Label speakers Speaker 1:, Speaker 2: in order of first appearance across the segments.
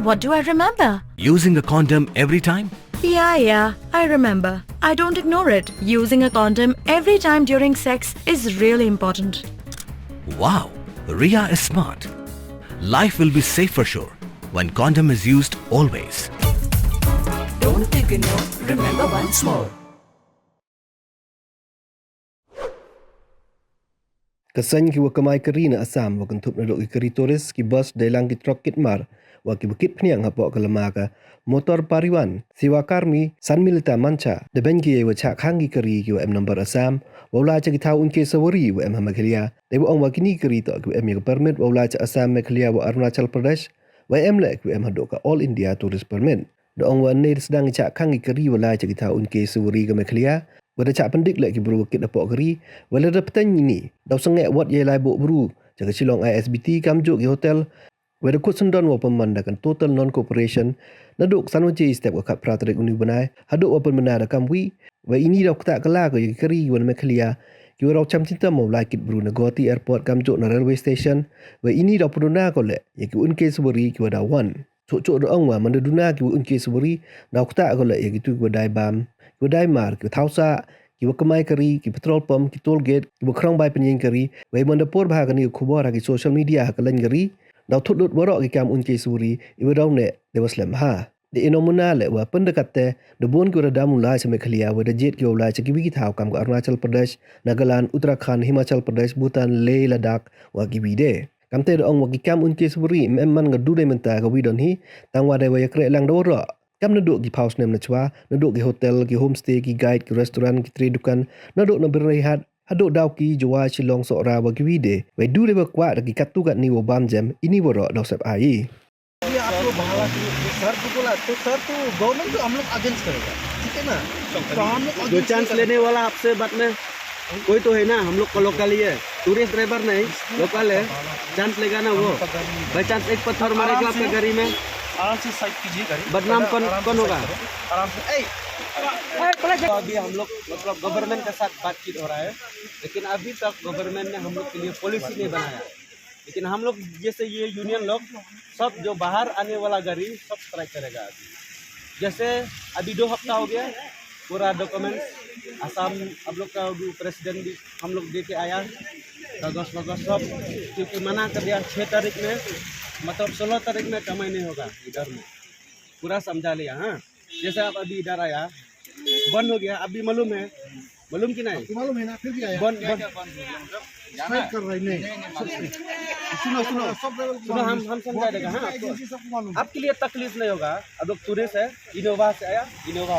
Speaker 1: What do I remember?
Speaker 2: Using a condom every time?
Speaker 1: Yeah, I remember. I don't ignore it. Using a condom every time during sex is really important.
Speaker 2: Wow, Ria is smart. Life will be safe for sure when condom is used always.
Speaker 1: Don't ignore. Remember once more.
Speaker 3: Kesan ki wakamai keri na Assam wakan tup na dok keri turis ki bus dailang ki truk kitmar wa ki bukit pniang hapok kelemaka motor pariwan siwa karmi san milita mancha de bengi wa cha khangi keri ki wa em number Assam wala cha ki thau unke sawari wa em hamakhlia de wa ong wa kini keri to ki em ki permit wala cha Assam mekhlia wa Arunachal Pradesh wa em le ki em hadok ka All India Tourist Permit de ong wa ne sedang cha khangi keri wala cha ki thau unke sawari ka mekhlia Wada cak pendik lek ki buru kit dapok keri wala da petang ini daw sengek wat ye lai bok buru jaga silong ISBT kamjuk ki hotel wada kut sendon wa pemandakan total non cooperation naduk sanwaji step wakat pratrik uni benai haduk wa pemandada kamwi wa ini daw ketak kala ko ye keri wan meklia ki raw cham cinta mau lai kit buru nagoti airport kamjuk na railway station wa ini daw puduna ko lek ye ki unke subari ki wada wan cuk doang wa mandaduna ki unke subari daw ketak ko lek ye gitu wadai bam Kudai mar, ki thausa, ki wakamai kari, ki petrol pump, ki toll gate, ki wakrang bai penyeng kari, wai mandapur bahag ni kubur hagi social media hakalan kari, daw tutut borok ki kam unke suri, iwa daw ne, dewa slam ha. De inomuna le wa pendekate, de bon ki wada mulai sampai khalia, wada jet ki wala caki wiki thau kam ke Arunachal Pradesh, Nagaland, Uttarakhand, Himachal Pradesh, Bhutan, Leh, Ladakh, wa ki bide. Kam te ong wa ki kam unke suri, memang ngadu de menta ka widon hi, tang wa de wa yakre lang dawra. Kam naduk ki paus nem na chwa, naduk ki hotel, ki homestay, ki guide, ki restoran, ki trade dukan, naduk na berehat, haduk daw ki jawa Shillong sokra wa ki wide. Wai du le kwa ki katu kat ni wo bam jam, ini woro daw sep ai.
Speaker 4: ये आप लोग बहाना की sir को बोला तो sir तो government तो हम लोग अगेंस्ट करेगा ठीक है ना तो हम लोग
Speaker 5: जो चांस लेने वाला आपसे बात में कोई तो है ना हम लोग का लोकल ही है टूरिस्ट ड्राइवर नहीं लोकल है चांस लेगा ना वो बाई चांस एक पत्थर मारेगा आपके गाड़ी में
Speaker 4: आराम से साइड कीजिए गाड़ी
Speaker 5: बदनाम कौन होगा
Speaker 4: आराम से
Speaker 5: तो अभी हम लोग मतलब गवर्नमेंट के साथ बातचीत हो रहा है लेकिन अभी तक गवर्नमेंट ने हम लोग के लिए पॉलिसी नहीं बनाया लेकिन हम लोग जैसे ये यूनियन लोग सब जो बाहर आने वाला गाड़ी सब स्ट्राइक करेगा अभी जैसे अभी 2 हफ्ता हो गया पूरा डॉक्यूमेंट असम अब लोग का प्रेसिडेंट भी हम लोग दे के आया कागज वगज सब क्योंकि मना कर दिया 6 तारीख में मतलब 16 तारीख में कमाई नहीं होगा इधर में पूरा समझा लिया हाँ जैसे आप अभी इधर आया बंद हो गया अभी मालूम कि नहीं
Speaker 4: मालूम है ना फिर भी आया
Speaker 5: बंद
Speaker 4: कर रहे नहीं
Speaker 5: सुनो हम समझा देगा हाँ आपके लिए तकलीफ नहीं होगा अब लोग टूरिस्ट है इनोवा से आया इनोवा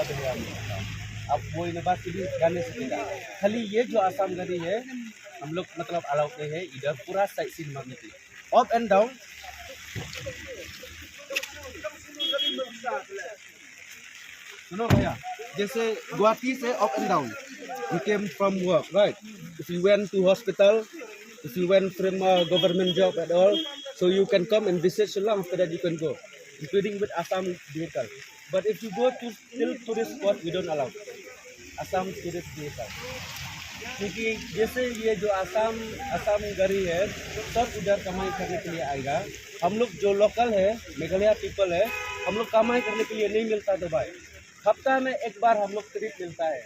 Speaker 5: अब वो इनोवा से भी जाने सकेगा खाली ये जो आसाम गाड़ी है हम लोग मतलब अलाउ नहीं है इधर पूरा साइड सीन मारने के लिए अप एंड डाउन सुनो भैया जैसे गुवाहाटी से up and down you came from work right if you went to hospital if you went from a government job at all so you can come and visit Shillong after that you can go including with Assam vehicle but if you go to still tourist spot we don't allow Assam tourist vehicle क्योंकि जैसे ये जो आसाम गाड़ी है सब उधर कमाई करने के लिए आएगा हम लोग जो लोकल है मेघालय पीपल है हम लोग कमाई करने के लिए नहीं मिलता तो भाई हफ्ता में एक बार हम लोग ट्रिप मिलता है